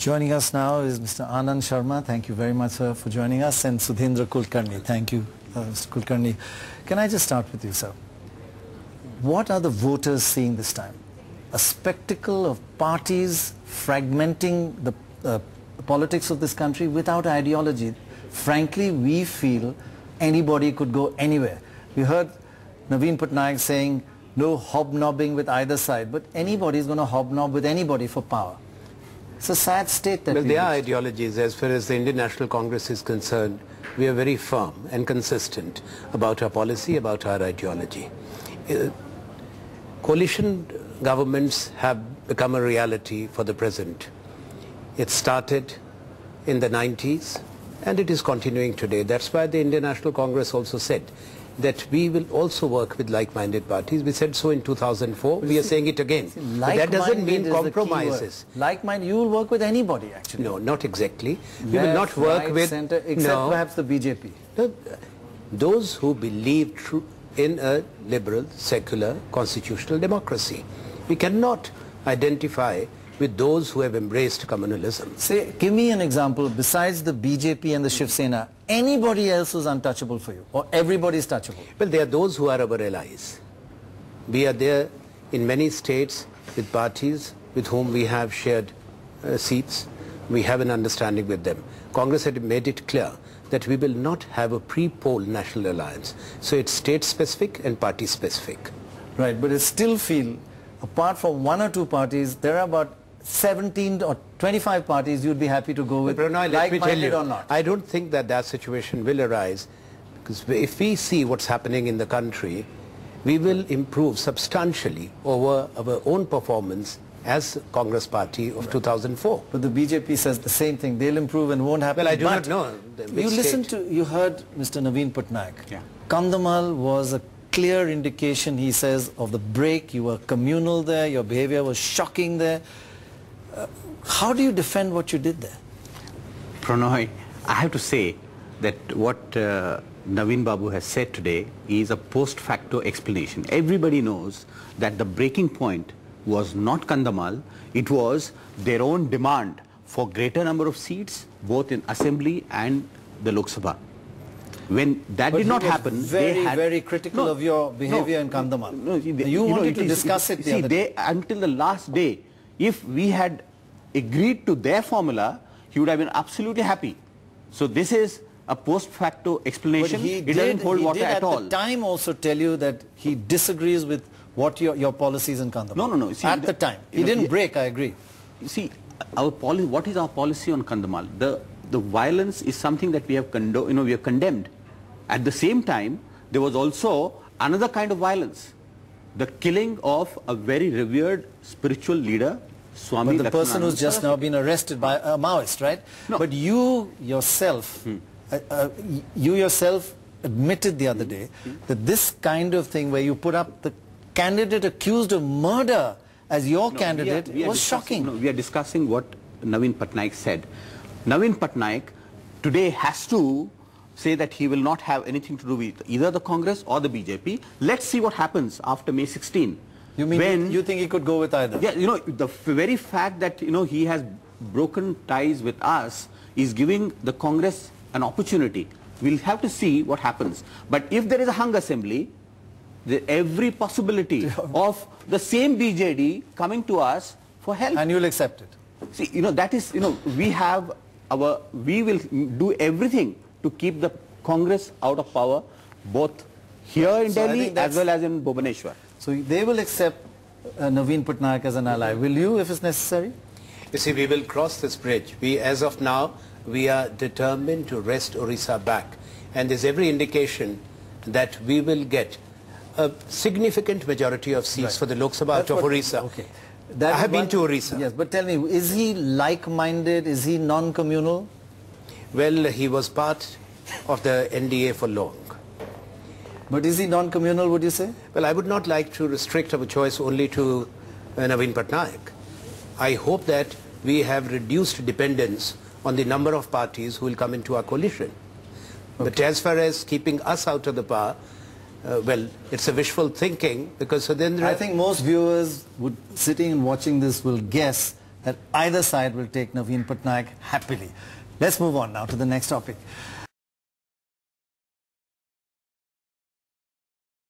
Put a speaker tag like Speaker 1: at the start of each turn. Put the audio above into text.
Speaker 1: Joining us now is Mr. Anand Sharma. Thank you very much, sir, for joining us. And Sudhindra Kulkarni. Thank you, Mr. Kulkarni. Can I just start with you, sir? What are the voters seeing this time? A spectacle of parties fragmenting the politics of this country without ideology. Frankly, we feel anybody could go anywhere. We heard Navin Patnaik saying no hobnobbing with either side, but anybody is going to hobnob with anybody for power. It's a sad state that
Speaker 2: there are ideologies. As far as the Indian National Congress is concerned, we are very firm and consistent about our policy, about our ideology. Coalition governments have become a reality for the present. It started in the 90s and it is continuing today. That's why the Indian National Congress also said that we will also work with like-minded parties. We said so in 2004. We are saying it again. But that doesn't mean compromises.
Speaker 1: Like-minded, you will work with anybody actually.
Speaker 2: No, not exactly. We will not work with...
Speaker 1: Center, except perhaps the BJP.
Speaker 2: Those who believe in a liberal, secular, constitutional democracy. We cannot identify with those who have embraced communalism.
Speaker 1: Say, give me an example, besides the BJP and the Shiv Sena, anybody else who's untouchable for you, or everybody is touchable?
Speaker 2: Well, there are those who are our allies. We are there in many states with parties with whom we have shared seats. We have an understanding with them. Congress had made it clear that we will not have a pre-poll national alliance. So it's state-specific and party-specific.
Speaker 1: Right, but I still feel, apart from one or two parties, there are about 17 or 25 parties you'd be happy to go with, like-minded or not.
Speaker 2: I don't think that that situation will arise, because if we see what's happening in the country, we will improve substantially over our own performance as Congress Party of 2004.
Speaker 1: But the BJP says the same thing. They'll improve and won't happen.
Speaker 2: Well, I do not know.
Speaker 1: You heard Mr. Navin Patnaik. Yeah. Kandhamal was a clear indication, he says, of the break. You were communal there. Your behavior was shocking there. How do you defend what you did there?
Speaker 3: Pranoy, I have to say that what Navin Babu has said today is a post facto explanation. Everybody knows that the breaking point was not Kandhamal, it was their own demand for greater number of seats, both in Assembly and the Lok Sabha. When that did not happen,
Speaker 1: they had very critical of your behavior in Kandhamal. You wanted to discuss it the other day.
Speaker 3: Until the last day, if we had agreed to their formula, he would have been absolutely happy. So this is a post facto explanation. It doesn't hold water at all.
Speaker 1: He did at the time also tell you that he disagrees with what your policies in Kandhamal.
Speaker 3: No. See,
Speaker 1: at the time. He didn't break, I agree.
Speaker 3: See, our policy, what is our policy on Kandhamal? The violence is something that we have condemned. At the same time, there was also another kind of violence. The killing of a very revered spiritual leader, Swami
Speaker 1: But the person who's just now been arrested by a Maoist, right? No. But you yourself, admitted the other day that this kind of thing where you put up the candidate accused of murder as your candidate was shocking.
Speaker 3: No, we are discussing what Navin Patnaik said. Navin Patnaik today has to say that he will not have anything to do with either the Congress or the BJP. Let's see what happens after May 16.
Speaker 1: You mean you think he could go with either?
Speaker 3: Yeah, the very fact that, he has broken ties with us is giving the Congress an opportunity. We'll have to see what happens. But if there is a hung assembly, every possibility of the same BJD coming to us for help.
Speaker 1: And you'll accept it?
Speaker 3: See, that is, we will do everything to keep the Congress out of power, both here in Delhi as well as in Bhubaneswar.
Speaker 1: So they will accept Navin Patnaik as an ally. Will you, if it's necessary?
Speaker 2: You see, we will cross this bridge. As of now, we are determined to wrest Orissa back. And there's every indication that we will get a significant majority of seats for the Lok Sabha out of Orissa.
Speaker 1: Okay.
Speaker 2: I have been to Orissa.
Speaker 1: Yes, but tell me, is he like-minded? Is he non-communal?
Speaker 2: Well, he was part of the NDA for long.
Speaker 1: But is he non-communal, would you say?
Speaker 2: Well, I would not like to restrict our choice only to Navin Patnaik. I hope that we have reduced dependence on the number of parties who will come into our coalition. Okay. But as far as keeping us out of the power, well, it's a wishful thinking, because so then...
Speaker 1: I think most viewers sitting and watching this will guess that either side will take Navin Patnaik happily. Let's move on now to the next topic.